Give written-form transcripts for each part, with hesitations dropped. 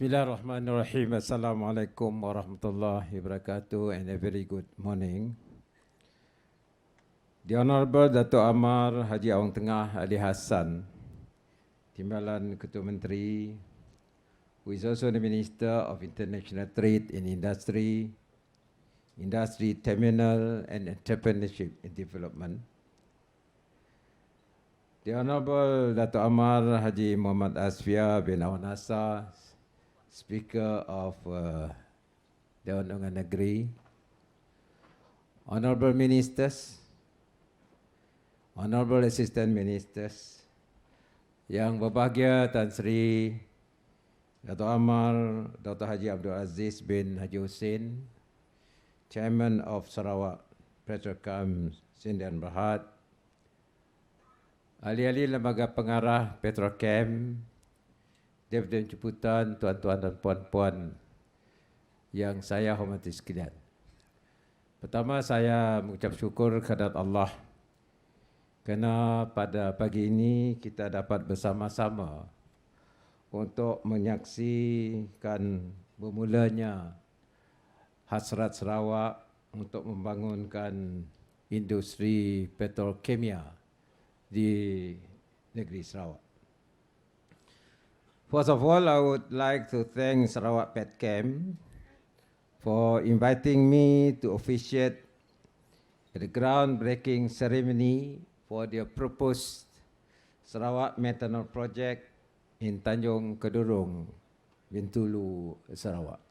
Bismillahirrahmanirrahim. Assalamualaikum warahmatullahi wabarakatuh and a very good morning. The Honorable Dato' Amar Haji Awang Tengah Ali Hassan, Timbalan Ketua Menteri, who is also the Minister of International Trade and Industry, Industry, Terminal and Entrepreneurship and Development. The Honorable Dato' Amar Haji Muhammad Asfia bin Awan Asa, Speaker of Dewan Undangan Negeri, Honorable Ministers, Honorable Assistant Ministers, Yang berbahagia Tan Sri Dato' Amar Dr. Haji Abdul Aziz bin Haji Hussein, Chairman of Sarawak Petrochem Sindian Berhad, ahli-ahli lembaga pengarah Petrochem, Deputi Jemputan, tuan-tuan dan puan-puan yang saya hormati sekalian. Pertama, saya mengucap syukur kehadirat Allah kerana pada pagi ini kita dapat bersama-sama untuk menyaksikan bermulanya hasrat Sarawak untuk membangunkan industri petrokimia di negeri Sarawak. First of all, I would like to thank Sarawak Petchem for inviting me to officiate at the groundbreaking ceremony for the proposed Sarawak Metanol Projek in Tanjung Kedurung, Bintulu, Sarawak.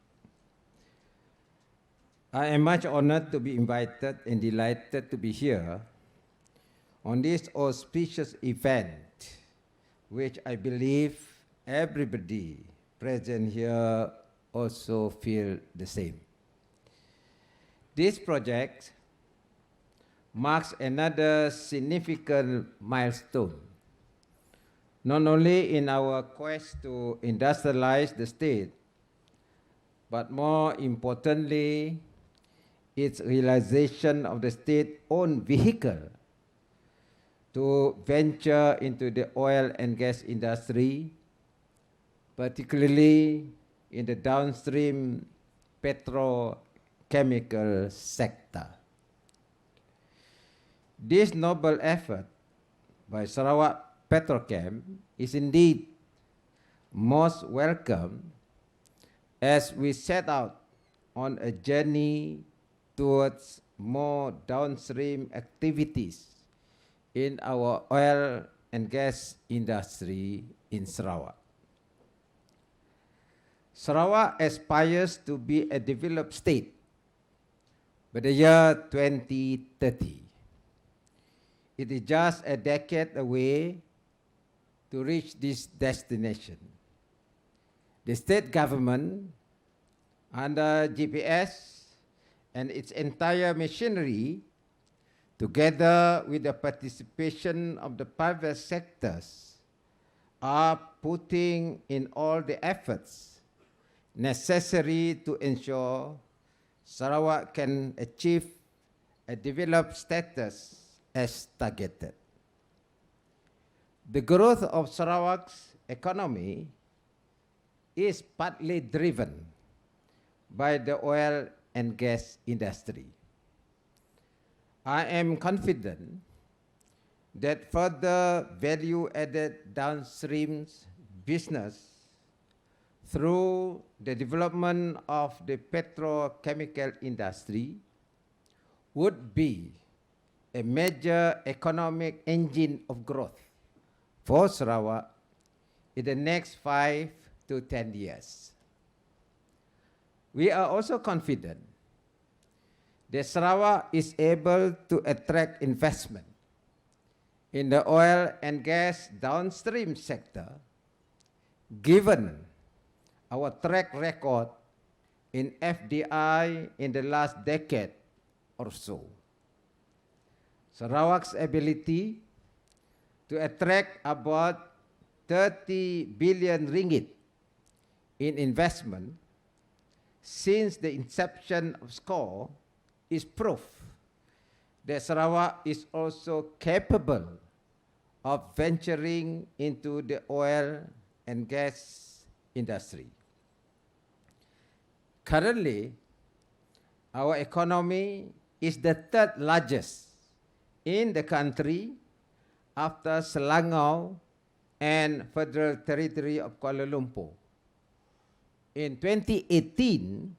I am much honored to be invited and delighted to be here on this auspicious event, which I believe everybody present here also feel the same. This project marks another significant milestone, not only in our quest to industrialize the state, but more importantly, its realization of the state-owned vehicle to venture into the oil and gas industry, particularly in the downstream petrochemical sector. This noble effort by Sarawak Petrochem is indeed most welcome as we set out on a journey towards more downstream activities in our oil and gas industry in Sarawak. Sarawak aspires to be a developed state by the year 2030. It is just a decade away to reach this destination. The state government, under GPS and its entire machinery, together with the participation of the private sectors, are putting in all the efforts necessary to ensure Sarawak can achieve a developed status as targeted. The growth of Sarawak's economy is partly driven by the oil and gas industry. I am confident that further value-added downstream business through the development of the petrochemical industry would be a major economic engine of growth for Sarawak in the next 5 to 10 years. We are also confident that Sarawak is able to attract investment in the oil and gas downstream sector, given our track record in FDI in the last decade or so. Sarawak's ability to attract about 30 billion ringgit in investment since the inception of SCORE is proof that Sarawak is also capable of venturing into the oil and gas industry. Currently, our economy is the third largest in the country after Selangor and Federal Territory of Kuala Lumpur. In 2018,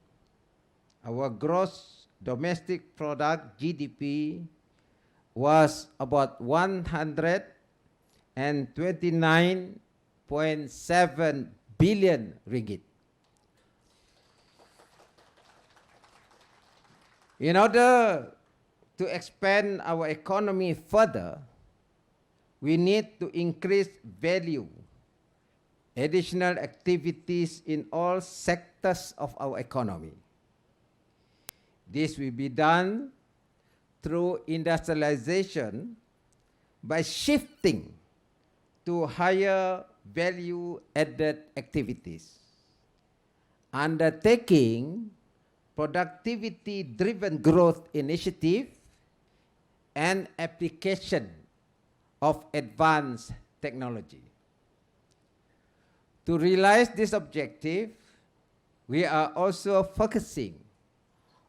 our gross domestic product GDP was about 129.7 billion ringgit. In order to expand our economy further, we need to increase value, additional activities in all sectors of our economy. This will be done through industrialization by shifting to higher value-added activities, undertaking productivity-driven growth initiative, and application of advanced technology. To realize this objective, we are also focusing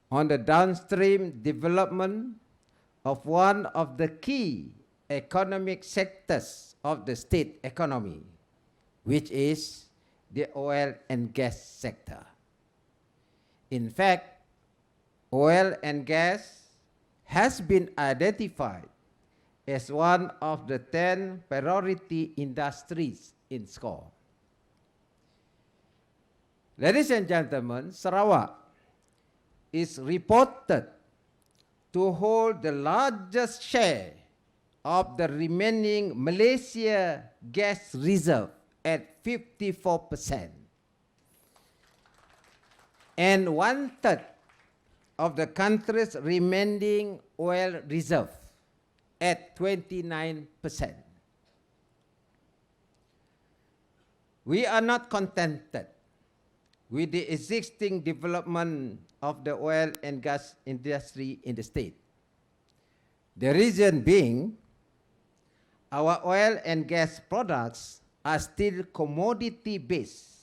on the downstream development of one of the key economic sectors of the state economy, which is the oil and gas sector. In fact, oil and gas has been identified as one of the 10 priority industries in SCORE. Ladies and gentlemen, Sarawak is reported to hold the largest share of the remaining Malaysia gas reserve at 54%, and 1/3 of the country's remaining oil reserve at 29%. We are not contented with the existing development of the oil and gas industry in the state. The reason being, our oil and gas products are still commodity-based,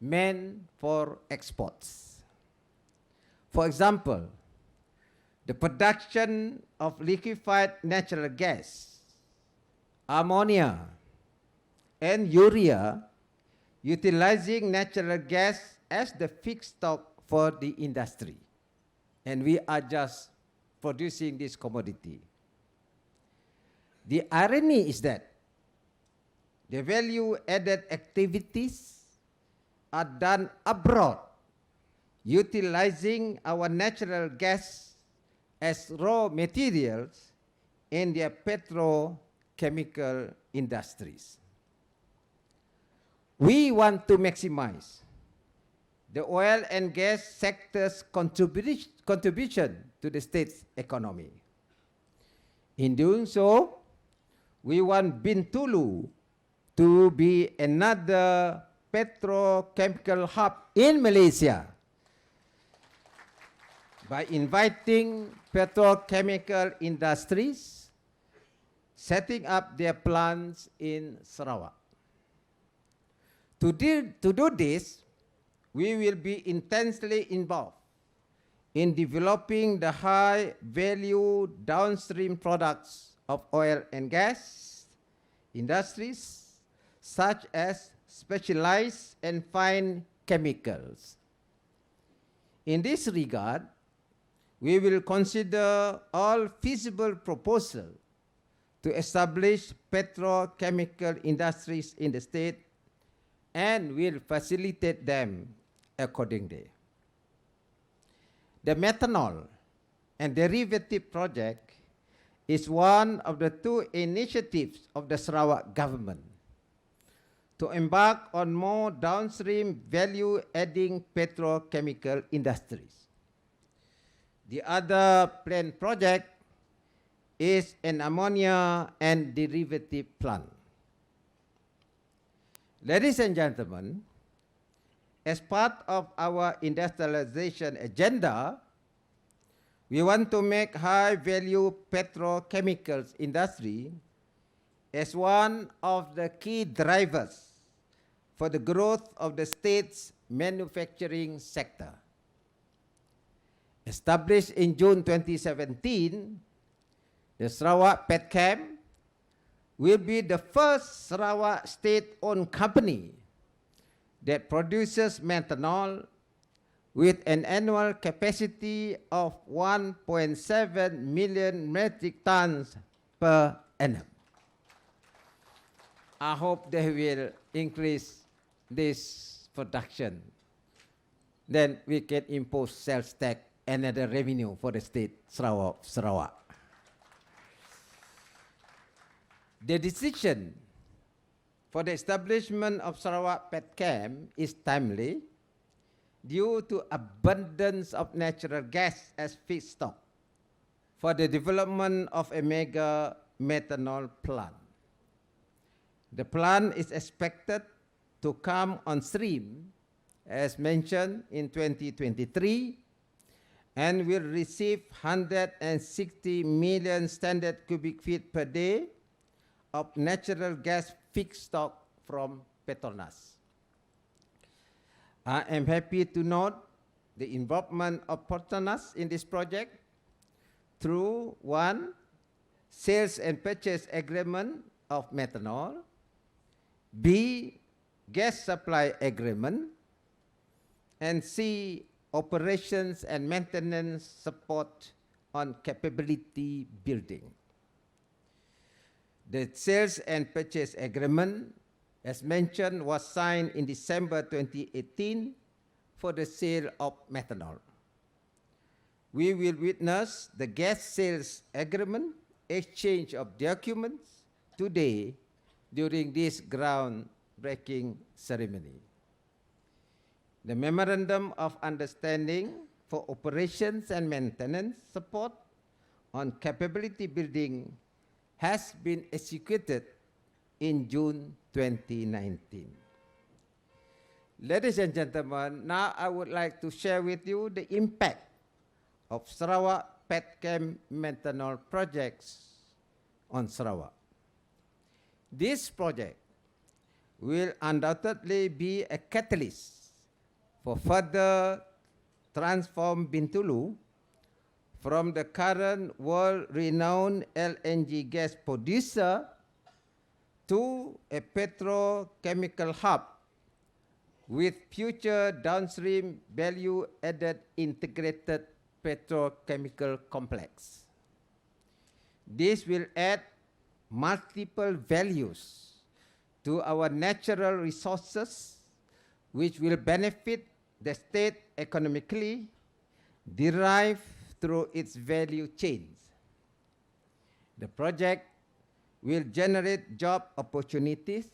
meant for exports. For example, the production of liquefied natural gas, ammonia, and urea, utilizing natural gas as the feedstock for the industry. And we are just producing this commodity. The irony is that the value-added activities are done abroad, utilizing our natural gas as raw materials in their petrochemical industries. We want to maximize the oil and gas sector's contribution to the state's economy. In doing so, we want Bintulu to be another petrochemical hub in Malaysia by inviting petrochemical industries setting up their plants in Sarawak. To do this, we will be intensely involved in developing the high-value downstream products of oil and gas industries, such as specialized and fine chemicals. In this regard, we will consider all feasible proposals to establish petrochemical industries in the state and will facilitate them accordingly. The Metanol and Derivative Project is one of the two initiatives of the Sarawak government to embark on more downstream value-adding petrochemical industries. The other planned project is an ammonia and derivative plant. Ladies and gentlemen, as part of our industrialization agenda, we want to make high-value petrochemicals industry as one of the key drivers for the growth of the state's manufacturing sector. Established in June 2017, the Sarawak Petchem will be the first Sarawak state-owned company that produces methanol with an annual capacity of 1.7 million metric tons per annum. I hope they will increase this production. Then we can impose sales tax and other revenue for the state Sarawak. The decision for the establishment of Sarawak Petchem is timely due to abundance of natural gas as feedstock for the development of a mega methanol plant. The plant is expected to come on stream, as mentioned, in 2023, and will receive 160 million standard cubic feet per day of natural gas feedstock from Petronas. I am happy to note the involvement of Petronas in this project through 1, sales and purchase agreement of methanol, B, gas supply agreement, and C, operations and maintenance support on capability building. The sales and purchase agreement, as mentioned, was signed in December 2018 for the sale of methanol. We will witness the gas sales agreement exchange of documents today during this groundbreaking ceremony. The Memorandum of Understanding for Operations and Maintenance Support on Capability Building has been executed in June 2019. Ladies and gentlemen, now I would like to share with you the impact of Sarawak Petchem methanol projects on Sarawak. This project will undoubtedly be a catalyst for further transform Bintulu from the current world-renowned LNG gas producer to a petrochemical hub with future downstream value-added integrated petrochemical complex. This will add multiple values to our natural resources, which will benefit the state economically, derived through its value chains. The project will generate job opportunities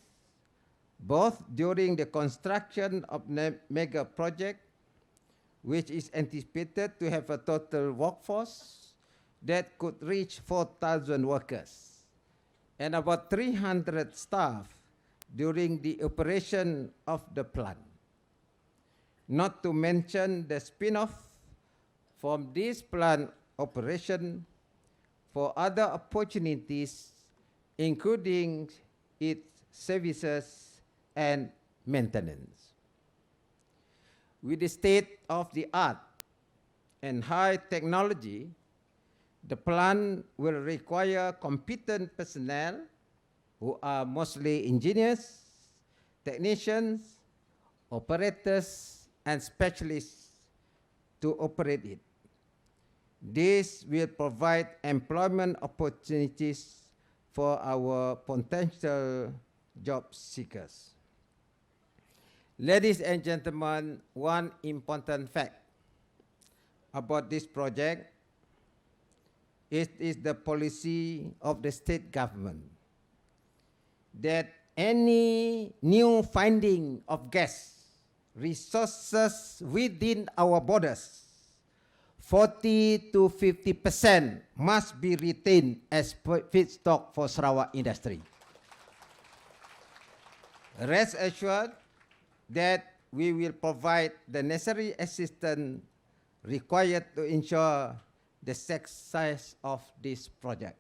both during the construction of the mega project, which is anticipated to have a total workforce that could reach 4,000 workers and about 300 staff during the operation of the plant. Not to mention the spin-off from this plant operation for other opportunities, including its services and maintenance. With the state-of-the-art and high technology, the plant will require competent personnel who are mostly engineers, technicians, operators, and specialists to operate it. This will provide employment opportunities for our potential job seekers. Ladies and gentlemen, one important fact about this project, it is the policy of the state government that any new finding of gas resources within our borders, 40 to 50% must be retained as feedstock for Sarawak industry. Rest assured that we will provide the necessary assistance required to ensure the success of this project.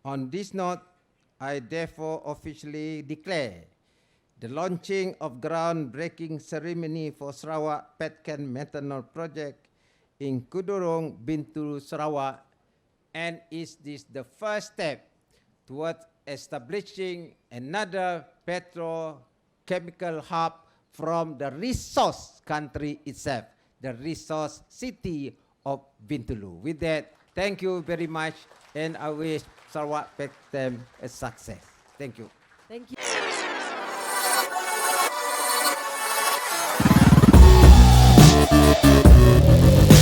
On this note, I therefore officially declare the launching of groundbreaking ceremony for Sarawak Petchem Metanol Project in Kudurong, Bintulu, Sarawak, and is this the first step towards establishing another petrochemical hub from the resource country itself, the resource city of Bintulu. With that, thank you very much, and I wish Sarawak Petchem a success. Thank you. Thank you.